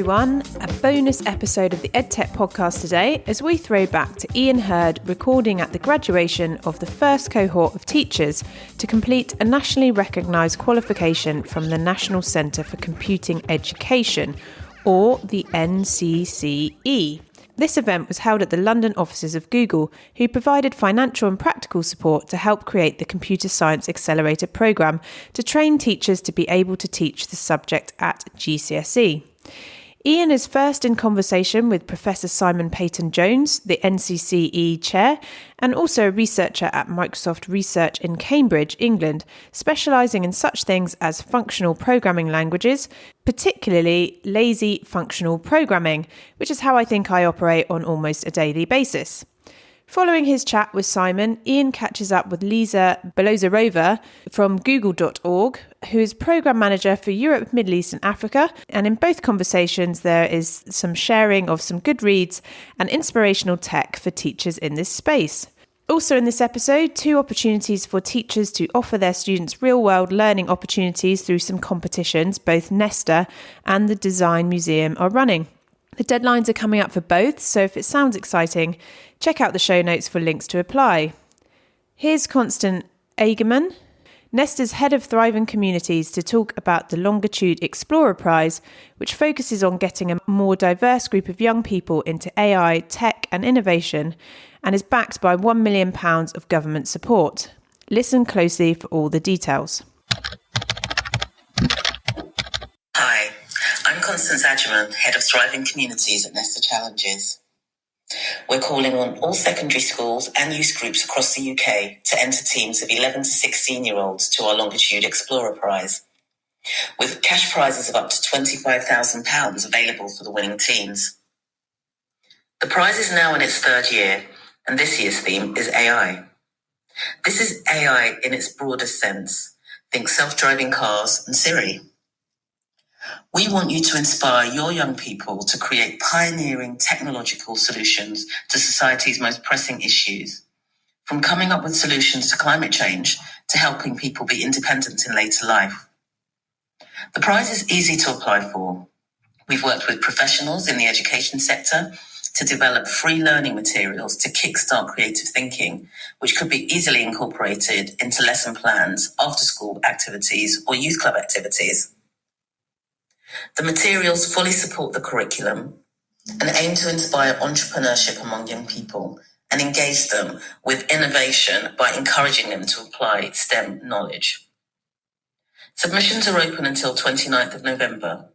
everyone, a bonus episode of the EdTech podcast today as we throw back to Ian Hurd recording at the graduation of the first cohort of teachers to complete a nationally recognised qualification from the National Centre for Computing Education, or the NCCE. This event was held at the London offices of Google, who provided financial and practical support to help create the Computer Science Accelerator programme to train teachers to be able to teach the subject at GCSE. Ian is first in conversation with Professor Simon Peyton Jones, the NCCE Chair, and also a researcher at Microsoft Research in Cambridge, England, specialising in such things as functional programming languages, particularly lazy functional programming, which is how I think I operate on almost a daily basis. Following his chat with Simon, Ian catches up with Liza Belozerova from Googleorg, who is Programme Manager for Europe, Middle East and Africa. And in both conversations, there is some sharing of some good reads and inspirational tech for teachers in this space. Also in this episode, 2 opportunities for teachers to offer their students real-world learning opportunities through some competitions both Nesta and the Design Museum are running. The deadlines are coming up for both, so if it sounds exciting, check out the show notes for links to apply. Here's Constance Agyeman, Nesta's Head of Thriving Communities, to talk about the Longitude Explorer Prize, which focuses on getting a more diverse group of young people into AI, tech and innovation, and is backed by £1 million of government support. Listen closely for all the details. Hi, I'm Constance Agyeman, Head of Thriving Communities at Nesta Challenges. We're calling on all secondary schools and youth groups across the UK to enter teams of 11 to 16-year-olds to our Longitude Explorer Prize, with cash prizes of up to £25,000 available for the winning teams. The prize is now in its 3rd year, and this year's theme is AI. This is AI in its broadest sense. Think self-driving cars and Siri. We want you to inspire your young people to create pioneering technological solutions to society's most pressing issues, from coming up with solutions to climate change to helping people be independent in later life. The prize is easy to apply for. We've worked with professionals in the education sector to develop free learning materials to kickstart creative thinking, which could be easily incorporated into lesson plans, after-school activities, or youth club activities. The materials fully support the curriculum and aim to inspire entrepreneurship among young people and engage them with innovation by encouraging them to apply STEM knowledge. Submissions are open until 29th of November,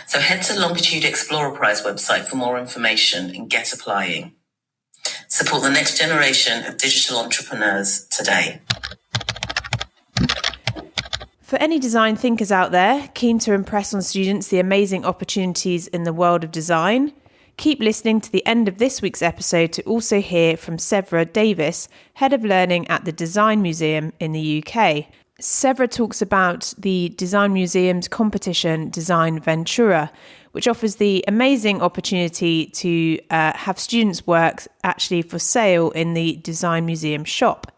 so head to Longitude Explorer Prize website for more information and get applying. Support the next generation of digital entrepreneurs today. For any design thinkers out there keen to impress on students the amazing opportunities in the world of design, keep listening to the end of this week's episode to also hear from Sevra Davis, Head of Learning at the Design Museum in the UK. Sevra talks about the Design Museum's competition Design Ventura, which offers the amazing opportunity to have students' works actually for sale in the Design Museum shop.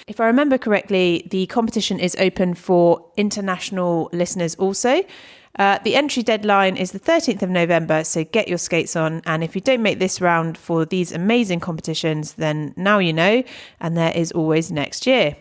If I remember correctly, the competition is open for international listeners also. The entry deadline is the 13th of November, so get your skates on. And if you don't make this round for these amazing competitions, then now you know, and there is always next year.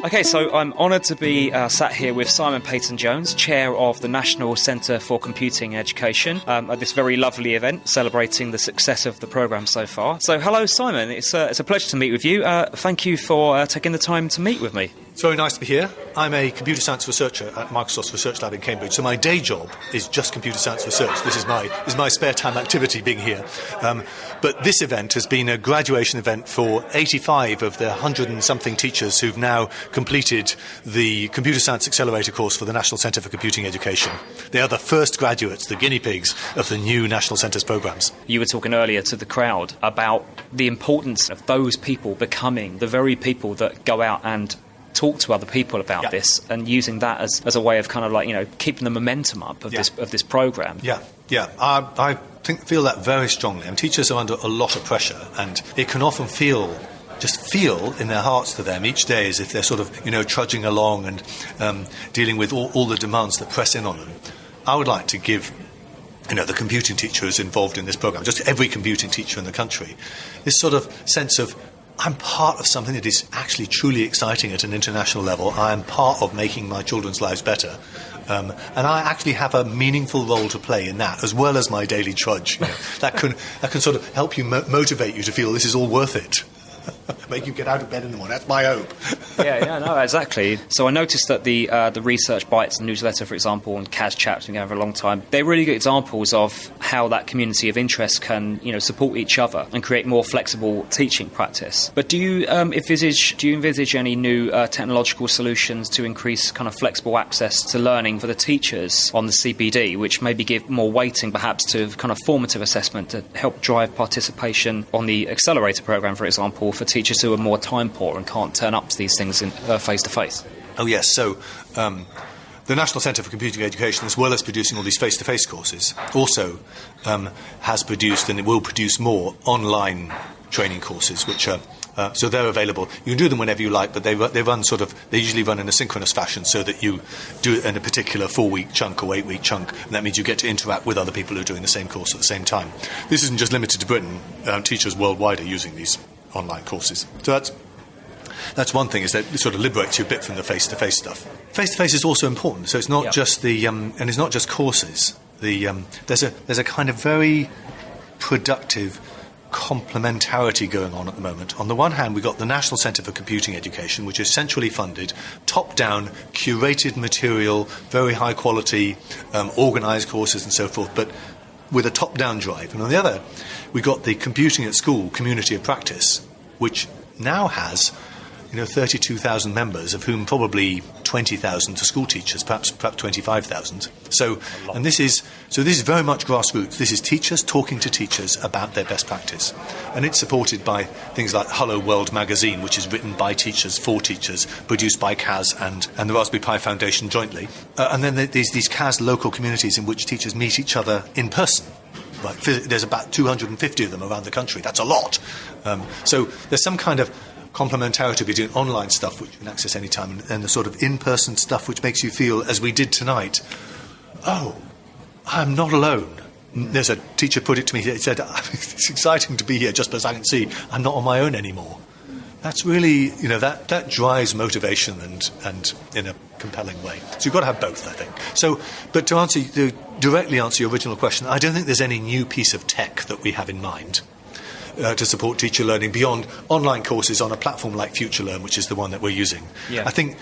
Okay, so I'm honoured to be sat here with Simon Peyton Jones, Chair of the National Centre for Computing Education, at this very lovely event celebrating the success of the programme so far. So hello Simon, it's a pleasure to meet with you. Thank you for taking the time to meet with me. It's very nice to be here. I'm a computer science researcher at Microsoft's Research Lab in Cambridge, so my day job is just computer science research. This is my spare time activity being here. But this event has been a graduation event for 85 of the 100 and something teachers who've now completed the Computer Science Accelerator course for the National Centre for Computing Education. They are the first graduates, the guinea pigs of the new National Centre's programmes. You were talking earlier to the crowd about the importance of those people becoming the very people that go out and talk to other people about this, and using that as a way of kind of like, you know, keeping the momentum up of this programme. I feel that very strongly. And teachers are under a lot of pressure, and it can often feel just feel in their hearts to them each day as if they're sort of, trudging along and dealing with all the demands that press in on them. I would like to give, the computing teacher who's involved in this program, just every computing teacher in the country, this sort of sense of, I'm part of something that is actually truly exciting at an international level. I am part of making my children's lives better. And I actually have a meaningful role to play in that, as well as my daily trudge. That can sort of help you motivate you to feel this is all worth it. Make you get out of bed in the morning. That's my hope. No, exactly. So I noticed that the Research Bites newsletter, for example, and CAS Chat's been going for a long time. They're really good examples of how that community of interest can, support each other and create more flexible teaching practice. But do you envisage any new technological solutions to increase kind of flexible access to learning for the teachers on the CPD, which maybe give more weighting perhaps to kind of formative assessment to help drive participation on the accelerator program, for example, for teachers who are more time poor and can't turn up to these things in face-to-face? Oh, yes. So the National Centre for Computing Education, as well as producing all these face-to-face courses, also has produced, and it will produce more, online training courses, which are so they're available. You can do them whenever you like, but they usually run in a synchronous fashion, so that you do it in a particular 4-week chunk or 8-week chunk, and that means you get to interact with other people who are doing the same course at the same time. This isn't just limited to Britain. Teachers worldwide are using these online courses. So that's one thing, is that it sort of liberates you a bit from the face-to-face stuff. Face-to-face is also important, so it's not just the and it's not just courses. There's a kind of very productive complementarity going on at the moment. On the one hand, we've got the National Centre for Computing Education, which is centrally funded, top-down, curated material, very high-quality, organised courses and so forth, but with a top-down drive. And on the other, we've got the Computing at School Community of Practice, which now has 32,000 members, of whom probably 20,000 are school teachers, perhaps 25,000. So this is very much grassroots. This is teachers talking to teachers about their best practice, and it's supported by things like Hello World magazine, which is written by teachers for teachers, produced by CAS and the Raspberry Pi Foundation jointly. And then there's these CAS local communities in which teachers meet each other in person. Right, there's about 250 of them around the country. That's a lot. So there's some kind of complementarity between online stuff, which you can access anytime, and the sort of in-person stuff which makes you feel, as we did tonight, oh, I'm not alone. There's a teacher put it to me, he said, it's exciting to be here just because I can see I'm not on my own anymore. That's really, that drives motivation and in a compelling way. So you've got to have both, I think. So, but to directly answer your original question, I don't think there's any new piece of tech that we have in mind to support teacher learning beyond online courses on a platform like FutureLearn, which is the one that we're using. Yeah. I think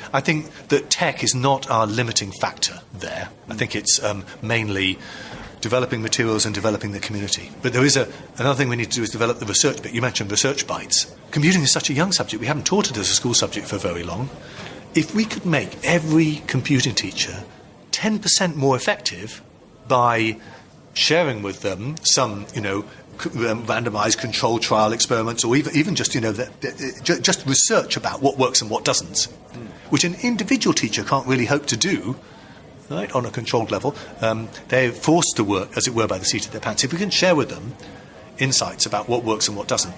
that tech is not our limiting factor there. I think it's mainly developing materials and developing the community. But there is another thing we need to do is develop the research bit. You mentioned Research Bites. Computing is such a young subject. We haven't taught it as a school subject for very long. If we could make every computing teacher 10% more effective by sharing with them some, randomised control trial experiments, or even just, just research about what works and what doesn't, which an individual teacher can't really hope to do, right, on a controlled level. They're forced to work, as it were, by the seat of their pants. If we can share with them insights about what works and what doesn't,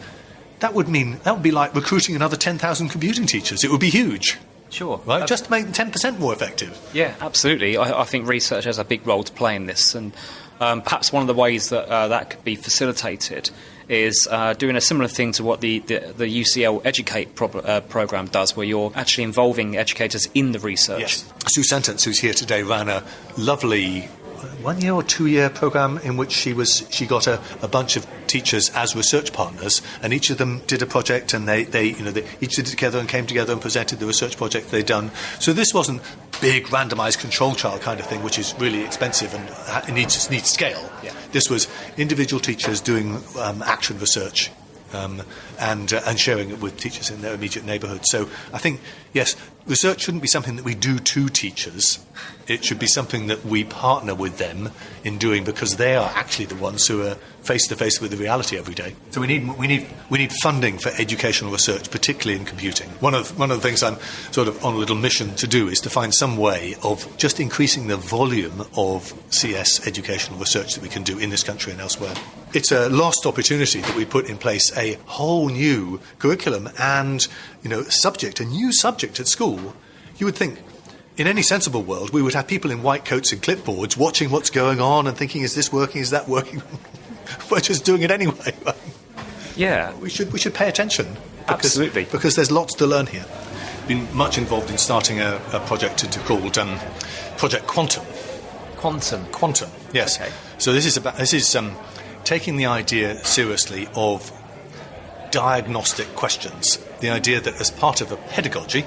that would be like recruiting another 10,000 computing teachers. It would be huge. Sure. Right? Just to make them 10% more effective. Yeah, absolutely. I think research has a big role to play in this, and perhaps one of the ways that that could be facilitated is doing a similar thing to what the UCL Educate programme does, where you're actually involving educators in the research. Yes. Sue Sentence, who's here today, ran a lovely 1-year or 2-year programme in which she got a bunch of teachers as research partners, and each of them did a project, and they each did it together and came together and presented the research project they'd done. So this wasn't big randomised control trial kind of thing, which is really expensive and it needs scale. Yeah. This was individual teachers doing action research and sharing it with teachers in their immediate neighbourhood. So I think, yes, research shouldn't be something that we do to teachers. It should be something that we partner with them in doing, because they are actually the ones who are face to face with the reality every day. So we need funding for educational research, particularly in computing. One of the things I'm sort of on a little mission to do is to find some way of just increasing the volume of CS educational research that we can do in this country and elsewhere. It's a lost opportunity that we put in place a whole new curriculum and, a new subject at school. You would think, in any sensible world, we would have people in white coats and clipboards watching what's going on and thinking, is this working, is that working? We're just doing it anyway. Yeah. We should pay attention. Absolutely. Because there's lots to learn here. Been much involved in starting a project called Project Quantum. Quantum, yes. Okay. So this is taking the idea seriously of diagnostic questions. The idea that as part of a pedagogy,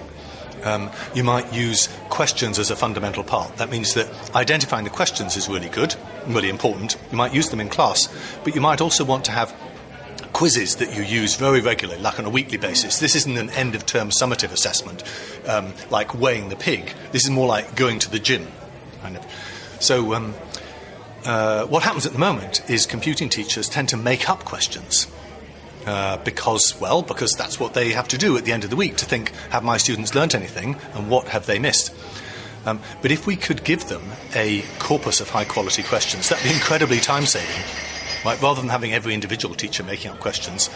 you might use questions as a fundamental part. That means that identifying the questions is really good, really important. You might use them in class, but you might also want to have quizzes that you use very regularly, like on a weekly basis. This isn't an end-of-term summative assessment, like weighing the pig. This is more like going to the gym, kind of. So what happens at the moment is computing teachers tend to make up questions. Because that's what they have to do at the end of the week, to think, have my students learnt anything and what have they missed? But if we could give them a corpus of high-quality questions, that would be incredibly time-saving, right? Rather than having every individual teacher making up questions,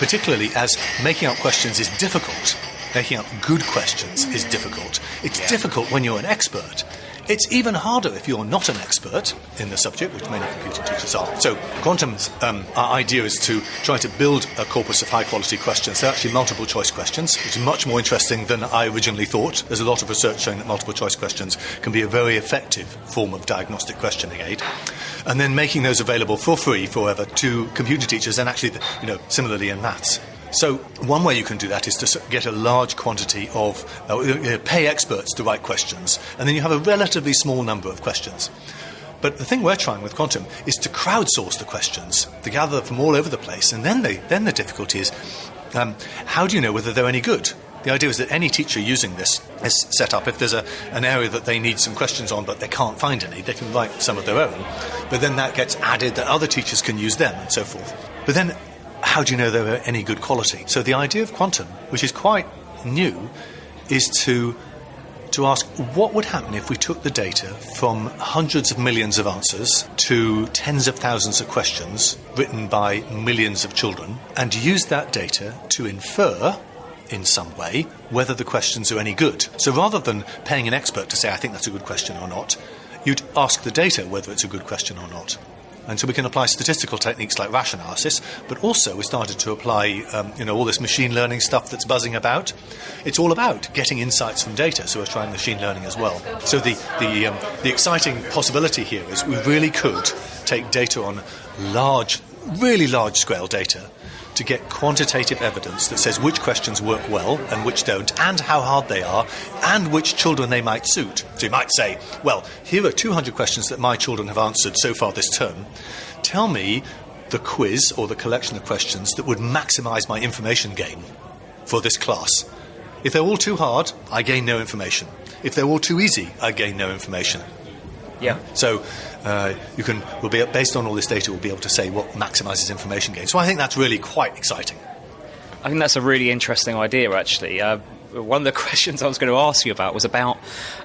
particularly as making up questions is difficult. Making up good questions is difficult. It's difficult when you're an expert. It's even harder if you're not an expert in the subject, which many computing teachers are. So Quantum's idea is to try to build a corpus of high-quality questions. They're actually multiple-choice questions, which is much more interesting than I originally thought. There's a lot of research showing that multiple-choice questions can be a very effective form of diagnostic questioning aid. And then making those available for free forever to computer teachers and actually, similarly in maths. So one way you can do that is to get a large quantity of, pay experts to write questions, and then you have a relatively small number of questions. But the thing we're trying with Quantum is to crowdsource the questions, to gather them from all over the place, and then the difficulty is, how do you know whether they're any good? The idea is that any teacher using this setup, if there's an area that they need some questions on but they can't find any, they can write some of their own, but then that gets added that other teachers can use them and so forth. But then how do you know they're any good quality? So the idea of Quantum, which is quite new, is to ask what would happen if we took the data from hundreds of millions of answers to tens of thousands of questions written by millions of children, and use that data to infer in some way whether the questions are any good. So rather than paying an expert to say, I think that's a good question or not, you'd ask the data whether it's a good question or not. And so we can apply statistical techniques like rash analysis, but also we started to apply, all this machine learning stuff that's buzzing about. It's all about getting insights from data, so we're trying machine learning as well. So the exciting possibility here is we really could take data on really large-scale data to get quantitative evidence that says which questions work well and which don't, and how hard they are, and which children they might suit. So you might say, well, here are 200 questions that my children have answered so far this term. Tell me the quiz or the collection of questions that would maximise my information gain for this class. If they're all too hard, I gain no information. If they're all too easy, I gain no information. Yeah. So we'll be based on all this data, we'll be able to say what maximises information gain. So I think that's really quite exciting. I think that's a really interesting idea, actually. One of the questions I was going to ask you about was about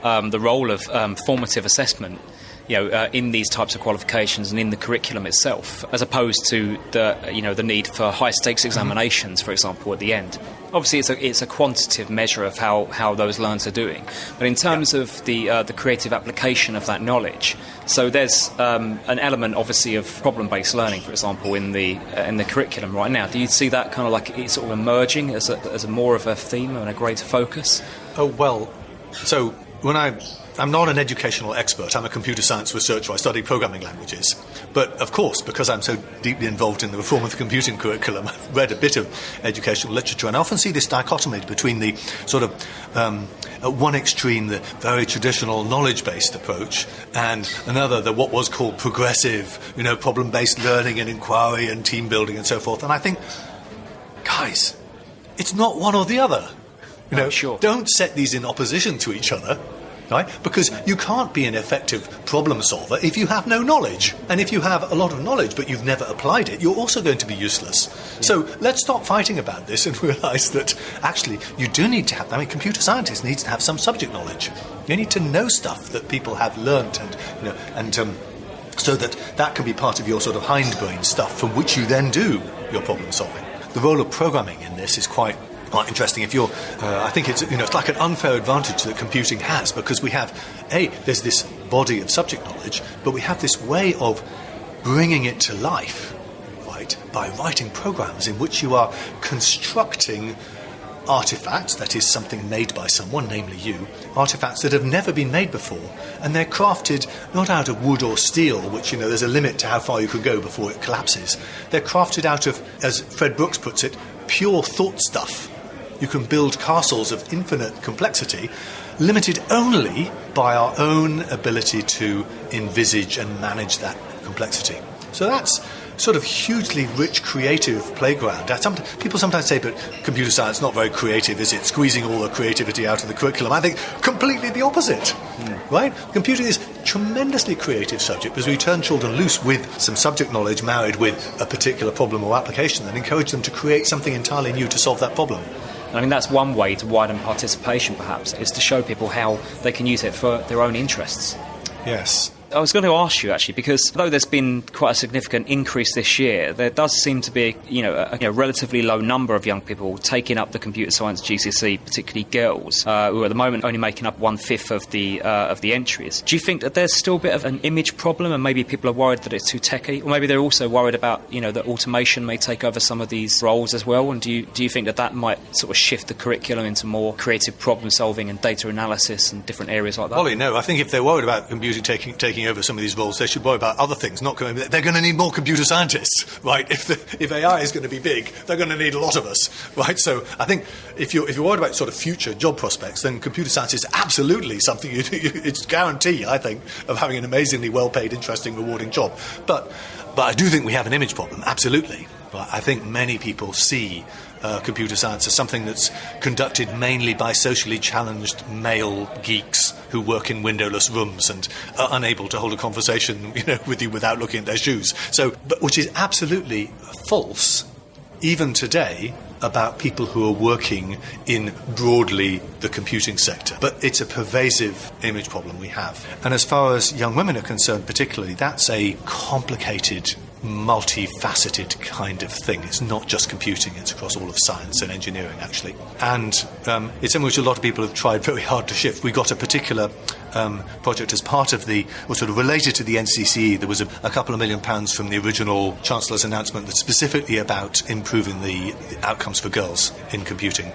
the role of formative assessment, in these types of qualifications and in the curriculum itself, as opposed to the need for high stakes examinations, for example, at the end. Obviously, it's a quantitative measure of how those learners are doing. But in terms of the creative application of that knowledge, so there's an element, obviously, of problem-based learning, for example, in the curriculum right now. Do you see that kind of like it's sort of emerging as a more of a theme and a greater focus? Oh, well, so I'm not an educational expert. I'm a computer science researcher. I study programming languages. But, of course, because I'm so deeply involved in the reform of the computing curriculum, I've read a bit of educational literature, and I often see this dichotomy between the sort of, at one extreme, the very traditional knowledge-based approach, and another, what was called progressive, problem-based learning and inquiry and team building and so forth. And I think, guys, it's not one or the other. Sure. Don't set these in opposition to each other. Right? Because you can't be an effective problem solver if you have no knowledge. And if you have a lot of knowledge but you've never applied it, you're also going to be useless. Yeah. So let's stop fighting about this and realise that actually you do need to have... computer scientists need to have some subject knowledge. You need to know stuff that people have learnt so that can be part of your sort of hindbrain stuff from which you then do your problem solving. The role of programming in this is quite interesting. If you're, I think it's like an unfair advantage that computing has, because we have there's this body of subject knowledge, but we have this way of bringing it to life, right, by writing programs in which you are constructing artifacts, that is something made by someone, namely you, artifacts that have never been made before, and they're crafted not out of wood or steel, which there's a limit to how far you can go before it collapses. They're crafted out of, as Fred Brooks puts it, pure thought stuff. You can build castles of infinite complexity, limited only by our own ability to envisage and manage that complexity. So that's sort of hugely rich creative playground. People sometimes say, but computer science not very creative, is it? Squeezing all the creativity out of the curriculum. I think completely the opposite, right? Computing is a tremendously creative subject because we turn children loose with some subject knowledge married with a particular problem or application and encourage them to create something entirely new to solve that problem. I mean, that's one way to widen participation, perhaps, is to show people how they can use it for their own interests. Yes. I was going to ask you, actually, because though there's been quite a significant increase this year, there does seem to be a relatively low number of young people taking up the computer science GCSE, particularly girls, who are at the moment only making up 1/5 of the entries. Do you think that there's still a bit of an image problem, and maybe people are worried that it's too techy, or maybe they're also worried about that automation may take over some of these roles as well? And do you think that might sort of shift the curriculum into more creative problem solving and data analysis and different areas like that? Ollie, no. I think if they're worried about computing taking over some of these roles, they should worry about other things. They're going to need more computer scientists, right? If AI is going to be big, they're going to need a lot of us, right? So I think if you're worried about sort of future job prospects, then computer science is absolutely something it's guarantee, I think, of having an amazingly well-paid, interesting, rewarding job. But I do think we have an image problem, absolutely. But I think many people see computer science as something that's conducted mainly by socially challenged male geeks who work in windowless rooms and are unable to hold a conversation, with you without looking at their shoes. Which is absolutely false, even today, about people who are working in broadly the computing sector. But it's a pervasive image problem we have. And as far as young women are concerned particularly, that's a complicated, multifaceted kind of thing. It's not just computing, it's across all of science and engineering, actually. And it's something which a lot of people have tried very hard to shift. We got a particular project as part of or sort of related to the NCCE. There was a couple of £1 million from the original Chancellor's announcement that's specifically about improving the outcomes for girls in computing.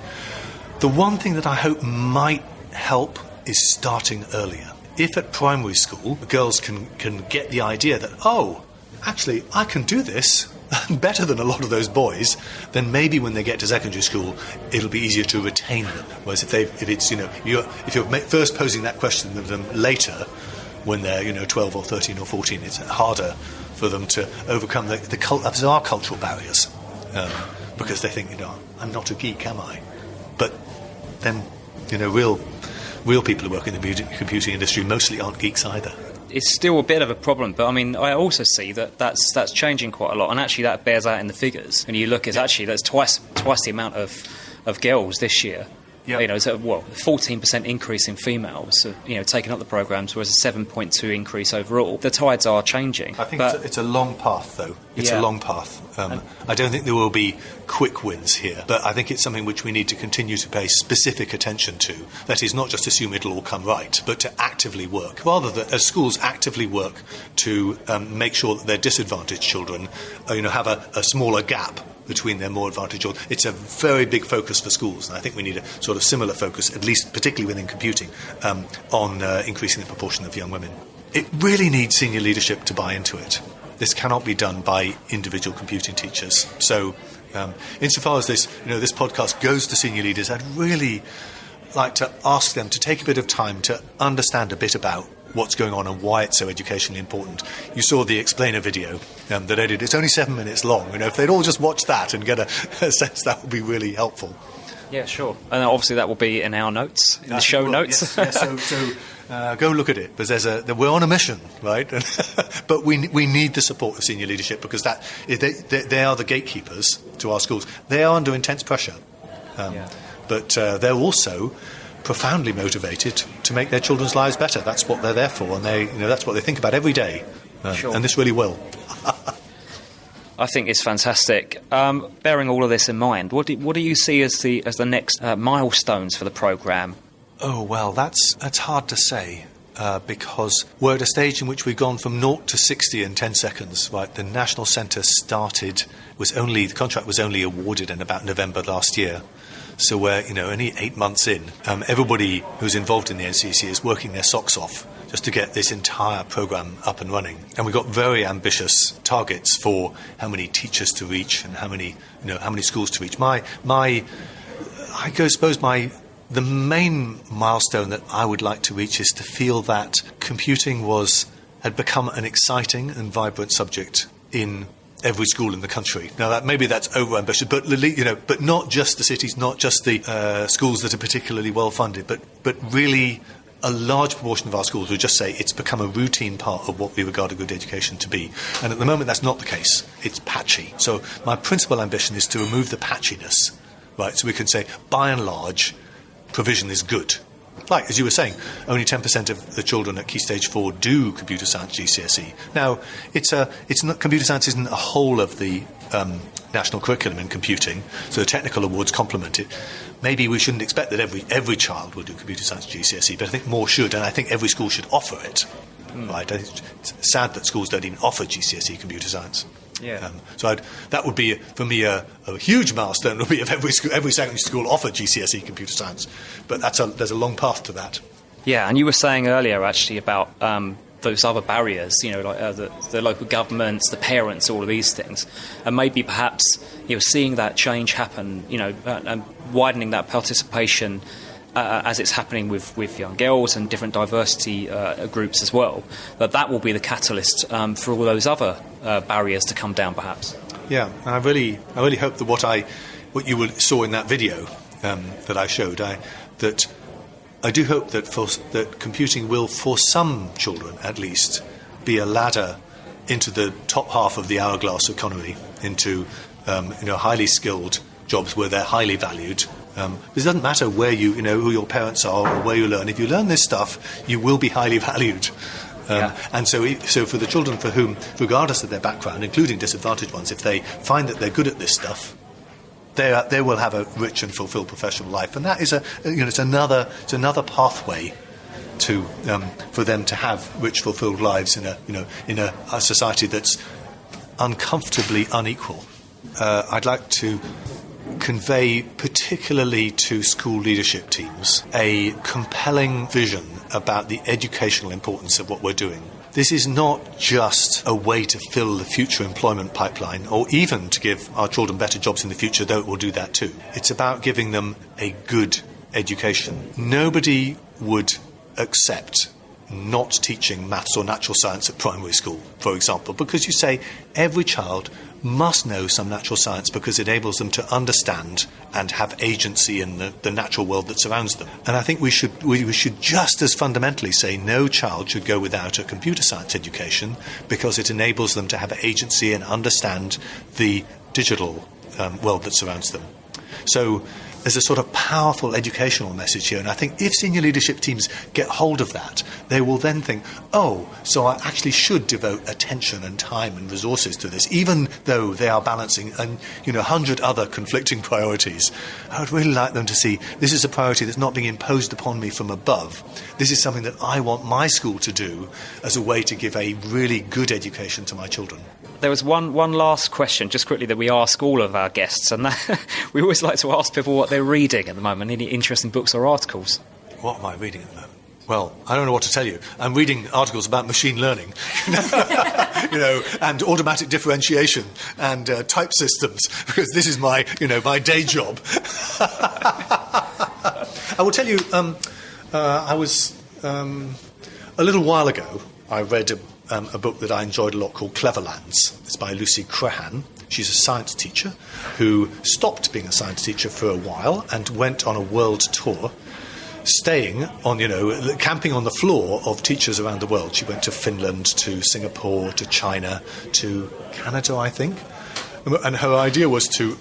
The one thing that I hope might help is starting earlier. If at primary school, girls can get the idea that, actually, I can do this better than a lot of those boys, then maybe when they get to secondary school, it'll be easier to retain them. Whereas if you're first posing that question to them later, when they're 12 or 13 or 14, it's harder for them to overcome there are cultural barriers, because they think, I'm not a geek, am I? But then, real people who work in the computing industry mostly aren't geeks either. It's still a bit of a problem, but I mean, I also see that's changing quite a lot, and actually that bears out in the figures. And you look at actually that's twice the amount of girls this year. Yep. It's a 14% increase in females, taking up the programs, whereas a 7.2 increase overall. The tides are changing. I think it's a long path, though. It's a long path. I don't think there will be quick wins here, but I think it's something which we need to continue to pay specific attention to. That is, not just assume it'll all come right, but to actively work. Rather than as schools actively work to make sure that their disadvantaged children have a smaller gap between their more advantaged children. It's a very big focus for schools, and I think we need a sort of similar focus, at least particularly within computing, on increasing the proportion of young women. It really needs senior leadership to buy into it. This cannot be done by individual computing teachers. So insofar as this podcast goes to senior leaders, I'd really like to ask them to take a bit of time to understand a bit about what's going on and why it's so educationally important. You saw the explainer video that I did. It's only 7 minutes long. If they'd all just watch that and get a sense, that would be really helpful. Yeah, sure. And obviously that will be in our notes, in the show notes. Yes. So go look at it, because we're on a mission, right? But we need the support of senior leadership, because they are the gatekeepers to our schools. They are under intense pressure, but they're also profoundly motivated to make their children's lives better. That's what they're there for, and that's what they think about every day. Sure. And this really will. I think it's fantastic. Bearing all of this in mind, what do you see as the next milestones for the programme? Oh, well, that's hard to say, because we're at a stage in which we've gone from 0 to 60 in 10 seconds. Right, the National Centre the contract was only awarded in about November last year. So we're only 8 months in. Everybody who's involved in the NCCE is working their socks off just to get this entire programme up and running. And we've got very ambitious targets for how many teachers to reach and how many schools to reach. The main milestone that I would like to reach is to feel that computing had become an exciting and vibrant subject in every school in the country. Now, maybe that's overambitious, but not just the cities, not just the schools that are particularly well funded, but really a large proportion of our schools would just say it's become a routine part of what we regard a good education to be. And at the moment, that's not the case. It's patchy. So my principal ambition is to remove the patchiness, right? So we can say, by and large, provision is good. Like, as you were saying, only 10% of the children at Key Stage 4 do computer science GCSE. Now, computer science isn't a whole of the national curriculum in computing, so the technical awards complement it. Maybe we shouldn't expect that every child will do computer science GCSE, but I think more should, and I think every school should offer it. Right? It's sad that schools don't even offer GCSE computer science. Yeah. So that would be, for me, a huge milestone would be if every secondary school offered GCSE computer science. But there's a long path to that. Yeah, and you were saying earlier, actually, about those other barriers, like the local governments, the parents, all of these things. And maybe perhaps, seeing that change happen, and widening that participation as it's happening with young girls and different diversity groups as well, that will be the catalyst for all those other barriers to come down, perhaps. Yeah, and I really hope that what you saw in that video that I showed, I do hope that computing will, for some children at least, be a ladder into the top half of the hourglass economy, into highly skilled jobs where they're highly valued. It doesn't matter who your parents are or where you learn. If you learn this stuff, you will be highly valued. And so for the children for whom, regardless of their background, including disadvantaged ones, if they find that they're good at this stuff, they will have a rich and fulfilled professional life. And that is it's another pathway to for them to have rich, fulfilled lives in a society that's uncomfortably unequal. I'd like to convey, particularly to school leadership teams, a compelling vision about the educational importance of what we're doing. This is not just a way to fill the future employment pipeline, or even to give our children better jobs in the future, though it will do that too. It's about giving them a good education. Nobody would accept not teaching maths or natural science at primary school, for example, because you say every child must know some natural science because it enables them to understand and have agency in the natural world that surrounds them. And I think we should just as fundamentally say no child should go without a computer science education because it enables them to have agency and understand the digital world that surrounds them. So there's a sort of powerful educational message here, and I think if senior leadership teams get hold of that, they will then think, so I actually should devote attention and time and resources to this, even though they are balancing 100 other conflicting priorities. I would really like them to see this is a priority that's not being imposed upon me from above. This is something that I want my school to do as a way to give a really good education to my children. There was one last question, just quickly, that we ask all of our guests, and we always like to ask people what they're reading at the moment, any interesting books or articles. What am I reading at the moment? Well, I don't know what to tell you. I'm reading articles about machine learning, and automatic differentiation and type systems, because this is my day job. I will tell you, I was a little while ago. I read a book that I enjoyed a lot called Cleverlands. It's by Lucy Crehan. She's a science teacher who stopped being a science teacher for a while and went on a world tour, staying on, camping on the floor of teachers around the world. She went to Finland, to Singapore, to China, to Canada, I think. And her idea was to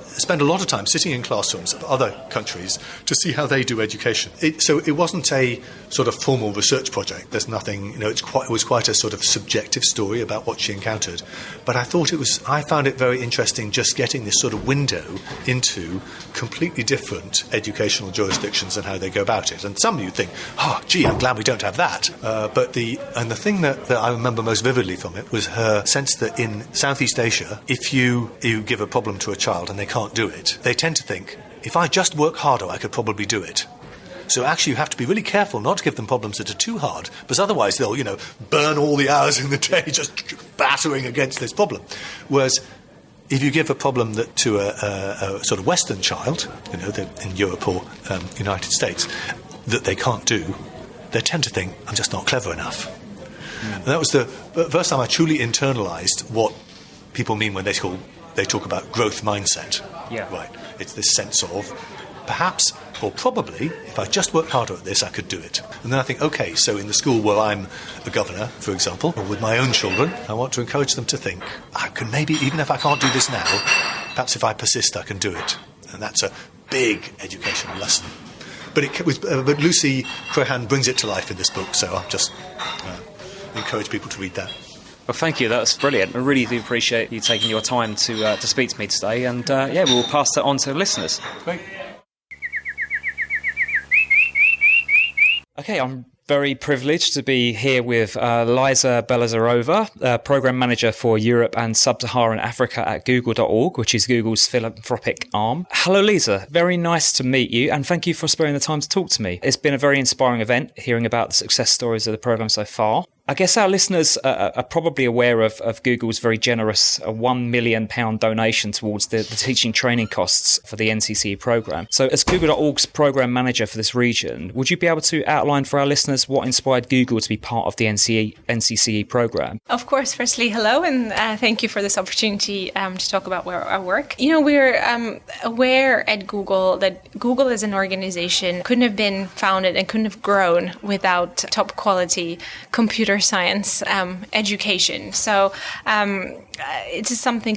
spend a lot of time sitting in classrooms of other countries to see how they do education. So it wasn't a sort of formal research project. There's nothing, it was quite a sort of subjective story about what she encountered. But I found it very interesting just getting this sort of window into completely different educational jurisdictions and how they go about it. And some of you think, I'm glad we don't have that. But the thing that I remember most vividly from it was her sense that in Southeast Asia, if you give a problem to a child and they can't do it, they tend to think, if I just work harder, I could probably do it. So actually you have to be really careful not to give them problems that are too hard, because otherwise they'll, burn all the hours in the day just battering against this problem. Whereas if you give a problem to a sort of Western child, in Europe or United States, that they can't do, they tend to think, I'm just not clever enough. And that was the first time I truly internalised what people mean when they talk about growth mindset. Yeah. Right. It's this sense of perhaps or probably if I just work harder at this, I could do it. And then I think, okay, so in the school where I'm a governor, for example, or with my own children, I want to encourage them to think, I can maybe, even if I can't do this now, perhaps if I persist, I can do it. And that's a big educational lesson. But Lucy Crehan brings it to life in this book, so I'll just encourage people to read that. Well, thank you. That's brilliant. I really do appreciate you taking your time to speak to me today. And, we'll pass that on to listeners. Great. Okay, I'm very privileged to be here with Liza Belozerova, Program Manager for Europe and Sub-Saharan Africa at Googleorg, which is Google's philanthropic arm. Hello, Liza. Very nice to meet you, and thank you for sparing the time to talk to me. It's been a very inspiring event, hearing about the success stories of the program so far. I guess our listeners are probably aware of Google's very generous £1 million donation towards the teaching training costs for the NCCE program. So as Googleorg's program manager for this region, would you be able to outline for our listeners what inspired Google to be part of the NCCE program? Of course. Firstly, hello, and thank you for this opportunity to talk about our work. We're aware at Google that Google as an organization couldn't have been founded and couldn't have grown without top quality computer science education. So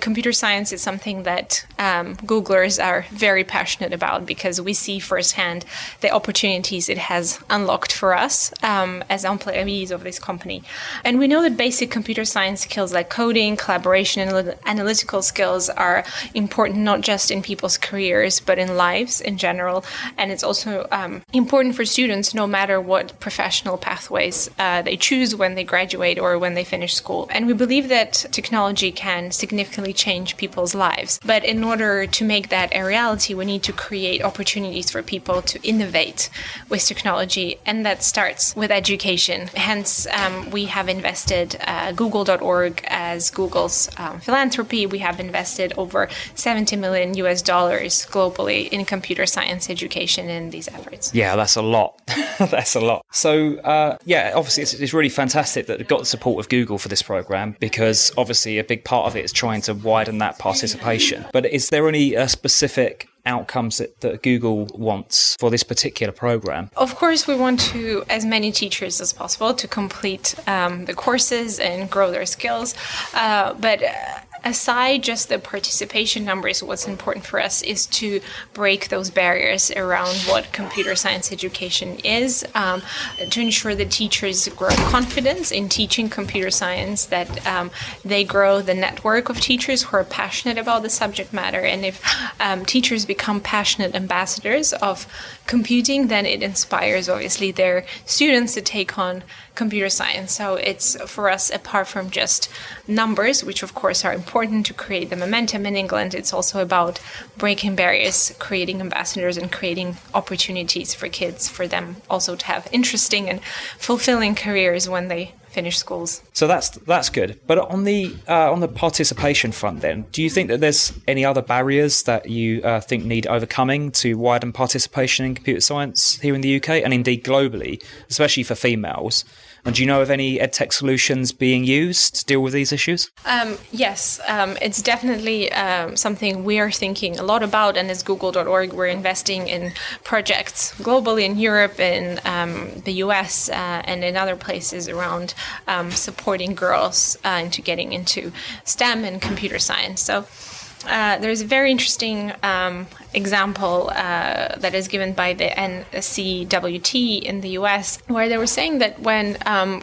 computer science is something that Googlers are very passionate about, because we see firsthand the opportunities it has unlocked for us as employees of this company. And we know that basic computer science skills like coding, collaboration, and analytical skills are important not just in people's careers, but in lives in general. And it's also important for students no matter what professional pathways they choose when they graduate or when they finish school. And we believe that technology can significantly change people's lives. But in order to make that a reality, we need to create opportunities for people to innovate with technology, and that starts with education. Hence, we have invested Google.org as Google's philanthropy. We have invested over $70 million globally in computer science education in these efforts. Yeah, that's a lot. That's a lot. So, obviously it's really fantastic that it got the support of Google for this program, because obviously a big part of it is trying to widen that participation. But is there any specific outcomes that Google wants for this particular program? Of course, we want as many teachers as possible to complete the courses and grow their skills. But aside just the participation numbers, what's important for us is to break those barriers around what computer science education is, to ensure that teachers grow confidence in teaching computer science, that they grow the network of teachers who are passionate about the subject matter. And if teachers become passionate ambassadors of computing, then it inspires, obviously, their students to take on computer science. So it's, for us, apart from just numbers, which of course are important to create the momentum in England, it's also about breaking barriers, creating ambassadors, and creating opportunities for kids, for them also to have interesting and fulfilling careers when they finish schools. So that's good. But on the participation front, then, do you think that there's any other barriers that you think need overcoming to widen participation in computer science here in the UK and indeed globally, especially for females? And do you know of any EdTech solutions being used to deal with these issues? Yes, it's definitely something we are thinking a lot about. And as Google.org, we're investing in projects globally in Europe, in the US, and in other places around supporting girls into getting into STEM and computer science. So there's a very interesting example that is given by the NCWT in the US, where they were saying that when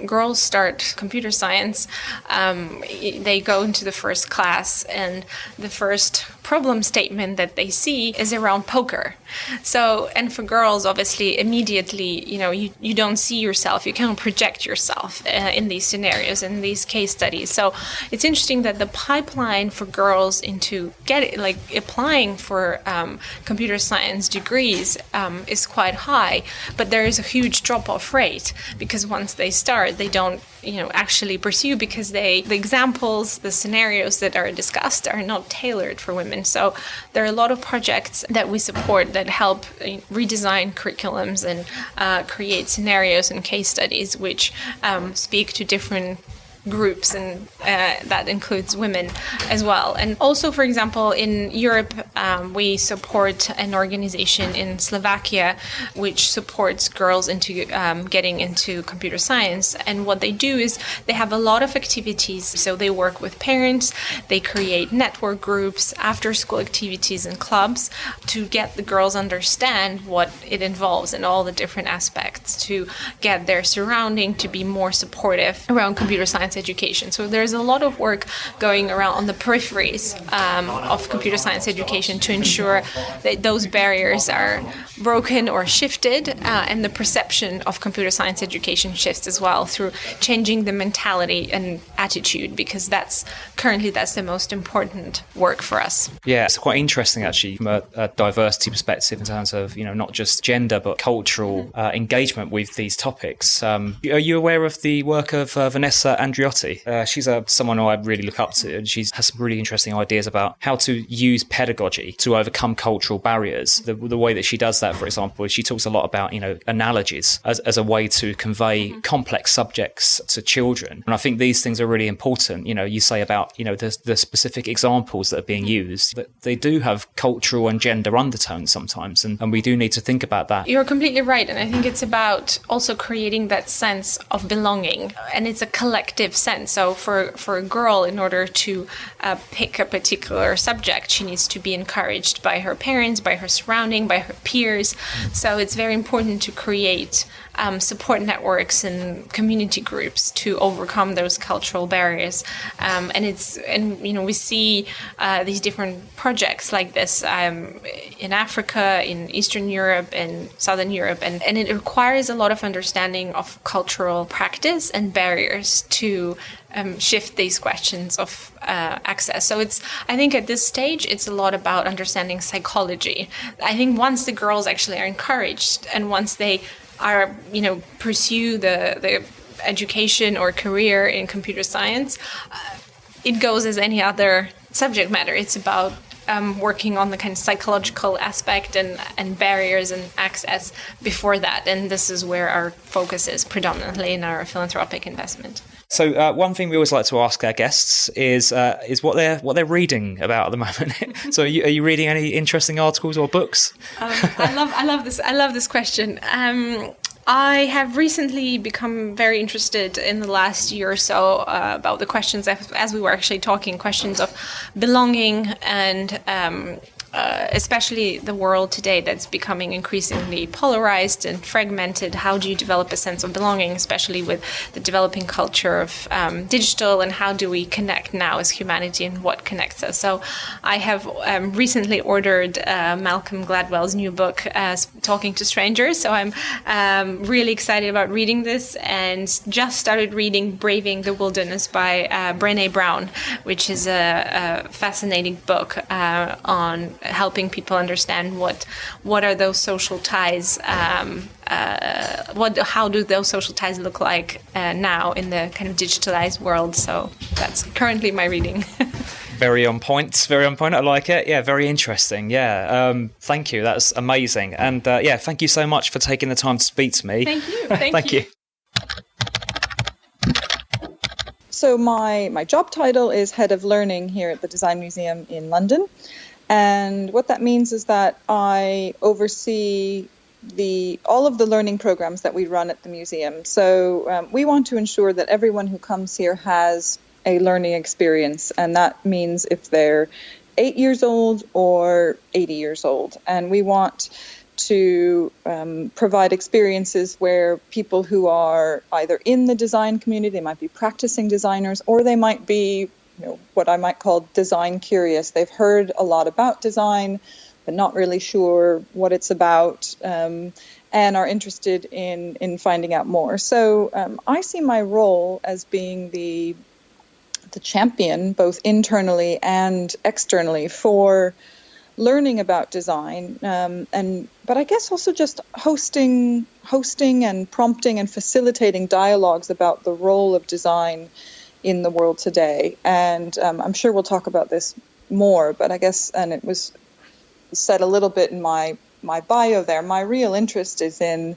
girls start computer science, they go into the first class, and the first problem statement that they see is around poker. So, and for girls, obviously, immediately, you don't see yourself, you can't project yourself in these scenarios, in these case studies. So it's interesting that the pipeline for girls into applying for computer science degrees is quite high, but there is a huge drop-off rate, because once they start, they don't actually pursue, because the examples, the scenarios that are discussed are not tailored for women. So there are a lot of projects that we support that help redesign curriculums and create scenarios and case studies which speak to different groups, and that includes women as well. And also, for example, in Europe, we support an organization in Slovakia which supports girls into getting into computer science. And what they do is they have a lot of activities. So they work with parents, they create network groups, after-school activities and clubs to get the girls understand what it involves and all the different aspects, to get their surrounding to be more supportive around computer science education. So there's a lot of work going around on the peripheries of computer science education to ensure that those barriers are broken or shifted, and the perception of computer science education shifts as well through changing the mentality and attitude, because that's the most important work for us. Yeah, it's quite interesting actually from a diversity perspective in terms of not just gender but cultural engagement with these topics. Are you aware of the work of Vanessa Andriotti? She's someone who I really look up to, and she has some really interesting ideas about how to use pedagogy to overcome cultural barriers. The way that she does that, for example, is she talks a lot about analogies as a way to convey complex subjects to children. And I think these things are really important. You say about the specific examples that are being used, that they do have cultural and gender undertones sometimes, and we do need to think about that. You're completely right, and I think it's about also creating that sense of belonging, and it's a collective sense. So for a girl, in order to pick a particular subject, she needs to be encouraged by her parents, by her surrounding, by her peers. So it's very important to create support networks and community groups to overcome those cultural barriers. We see these different projects like this in Africa, in Eastern Europe, and Southern Europe, and it requires a lot of understanding of cultural practice and barriers to shift these questions of access. So I think at this stage, it's a lot about understanding psychology. I think once the girls actually are encouraged, and once they are, pursue the education or career in computer science, it goes as any other subject matter. It's about working on the kind of psychological aspect and barriers and access before that. And this is where our focus is predominantly in our philanthropic investment. So one thing we always like to ask our guests is what they're reading about at the moment. So are you reading any interesting articles or books? I love this question. I have recently become very interested in the last year or so about the questions, as we were actually talking, questions of belonging and especially the world today that's becoming increasingly polarized and fragmented. How do you develop a sense of belonging, especially with the developing culture of digital, and how do we connect now as humanity, and what connects us? So I have recently ordered Malcolm Gladwell's new book, Talking to Strangers. So I'm really excited about reading this, and just started reading Braving the Wilderness by Brené Brown, which is a fascinating book on helping people understand what are those social ties, how do those social ties look like now in the kind of digitalized world. So that's currently my reading. Very on point. I like it. Yeah, very interesting. Yeah. Thank you. That's amazing. And thank you so much for taking the time to speak to me. Thank you. Thank you. So my job title is Head of Learning here at the Design Museum in London. And what that means is that I oversee all of the learning programs that we run at the museum. So we want to ensure that everyone who comes here has a learning experience. And that means if they're 8 years old or 80 years old. And we want to provide experiences where people who are either in the design community, they might be practicing designers, or they might be, what I might call design curious. They've heard a lot about design, but not really sure what it's about, and are interested in finding out more. So I see my role as being the champion, both internally and externally, for learning about design, but I guess also just hosting and prompting and facilitating dialogues about the role of design in the world today. And I'm sure we'll talk about this more, but I guess, and it was said a little bit in my bio there, my real interest is in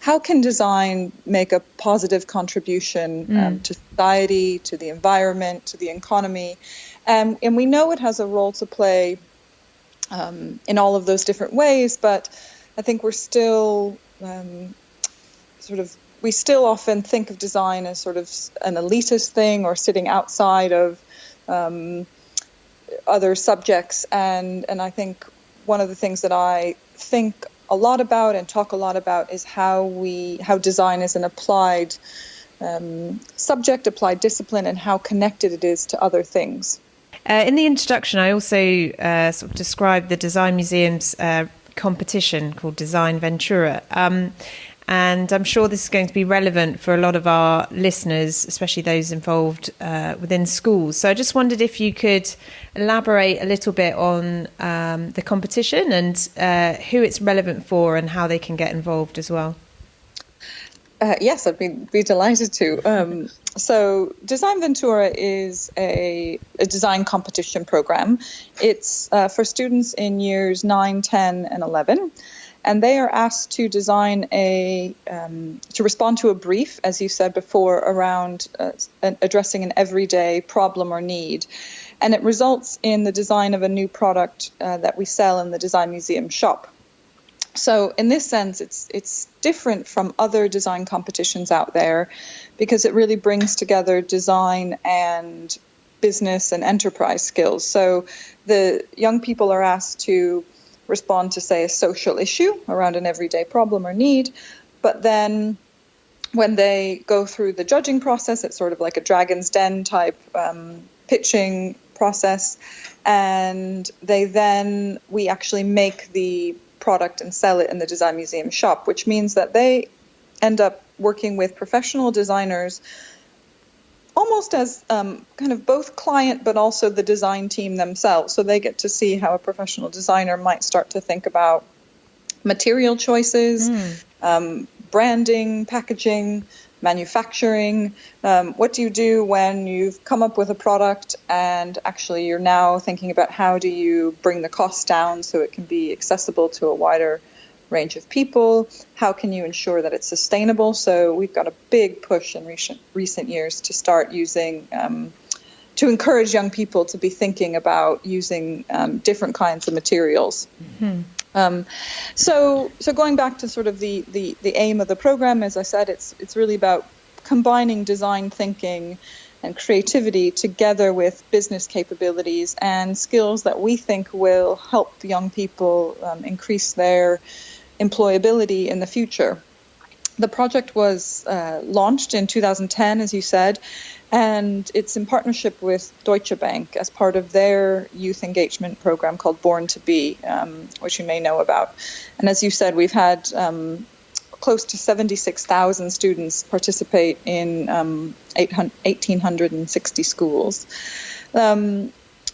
how can design make a positive contribution to society, to the environment, to the economy. And we know it has a role to play in all of those different ways, but I think we're still we still often think of design as sort of an elitist thing or sitting outside of other subjects. And I think one of the things that I think a lot about and talk a lot about is how design is an applied subject, applied discipline, and how connected it is to other things. In the introduction, I also sort of described the Design Museum's competition called Design Ventura. And I'm sure this is going to be relevant for a lot of our listeners, especially those involved within schools. So I just wondered if you could elaborate a little bit on the competition and who it's relevant for and how they can get involved as well. Yes, I'd be delighted to. So Design Ventura is a design competition program. It's for students in years 9, 10, and 11. And they are asked to design to respond to a brief, as you said before, around addressing an everyday problem or need. And it results in the design of a new product that we sell in the Design Museum shop. So in this sense, it's different from other design competitions out there because it really brings together design and business and enterprise skills. So the young people are asked to respond to, say, a social issue around an everyday problem or need, but then when they go through the judging process, it's sort of like a Dragon's Den type pitching process, and we actually make the product and sell it in the Design Museum shop, which means that they end up working with professional designers almost as kind of both client but also the design team themselves. So they get to see how a professional designer might start to think about material choices, branding, packaging, manufacturing. What do you do when you've come up with a product and actually you're now thinking about how do you bring the cost down so it can be accessible to a wider range of people? How can you ensure that it's sustainable? So we've got a big push in recent years to start using, to encourage young people to be thinking about using different kinds of materials. Mm-hmm. So going back to sort of the aim of the program, as I said, it's really about combining design thinking and creativity together with business capabilities and skills that we think will help young people increase their employability in the future. The project was launched in 2010, as you said, and it's in partnership with Deutsche Bank as part of their youth engagement program called Born to Be, which you may know about. And as you said, we've had close to 76,000 students participate in 1,860 schools.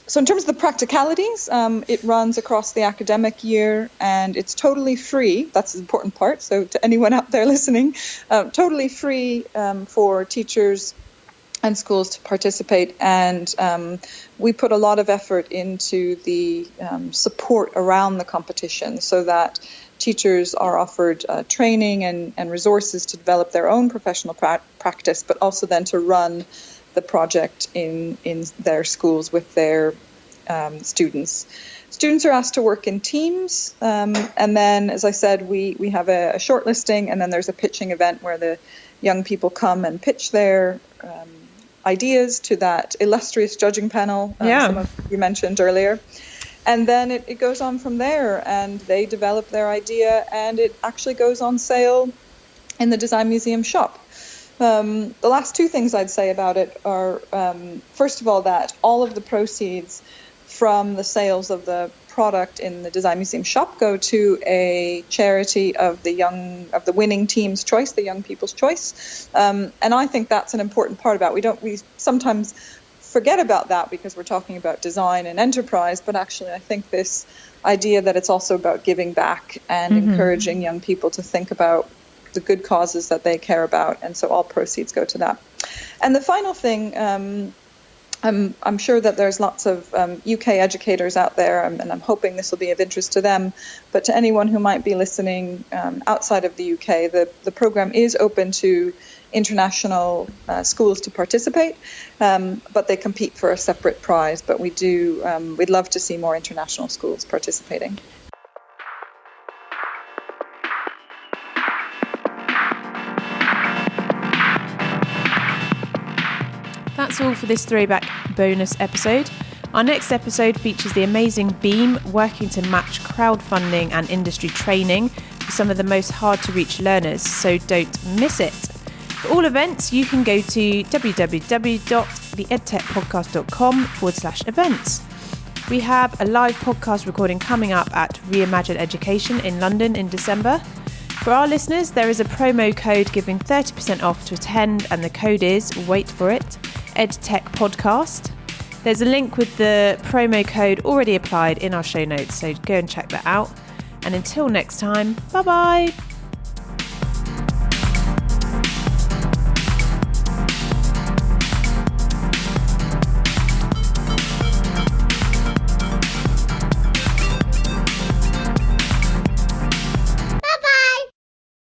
So in terms of the practicalities, it runs across the academic year and it's totally free. That's the important part. So to anyone out there listening, totally free for teachers and schools to participate. And we put a lot of effort into the support around the competition so that teachers are offered training and resources to develop their own professional practice, but also then to run the project in their schools with their students. Students are asked to work in teams, and then, as I said, we have a shortlisting, and then there's a pitching event where the young people come and pitch their ideas to that illustrious judging panel some of you mentioned earlier. And then it goes on from there, and they develop their idea, and it actually goes on sale in the Design Museum shop. The last two things I'd say about it are, first of all, that all of the proceeds from the sales of the product in the Design Museum shop go to a charity of the winning team's choice, the young people's choice. And I think that's an important part about it. We sometimes forget about that because we're talking about design and enterprise, but actually I think this idea that it's also about giving back and encouraging young people to think about the good causes that they care about, and so all proceeds go to that. And the final thing, I'm sure that there's lots of UK educators out there, and I'm hoping this will be of interest to them, but to anyone who might be listening outside of the UK, the program is open to international schools to participate, but they compete for a separate prize. But we'd love to see more international schools participating. That's all for this throwback bonus episode. Our next episode features the amazing Beam working to match crowdfunding and industry training for some of the most hard-to-reach learners, so don't miss it. For all events, you can go to www.theedtechpodcast.com/events. We have a live podcast recording coming up at Reimagine Education in London in December. For our listeners, there is a promo code giving 30% off to attend, and the code is, wait for it, EdTech Podcast. There's a link with the promo code already applied in our show notes, so go and check that out. And until next time, bye-bye.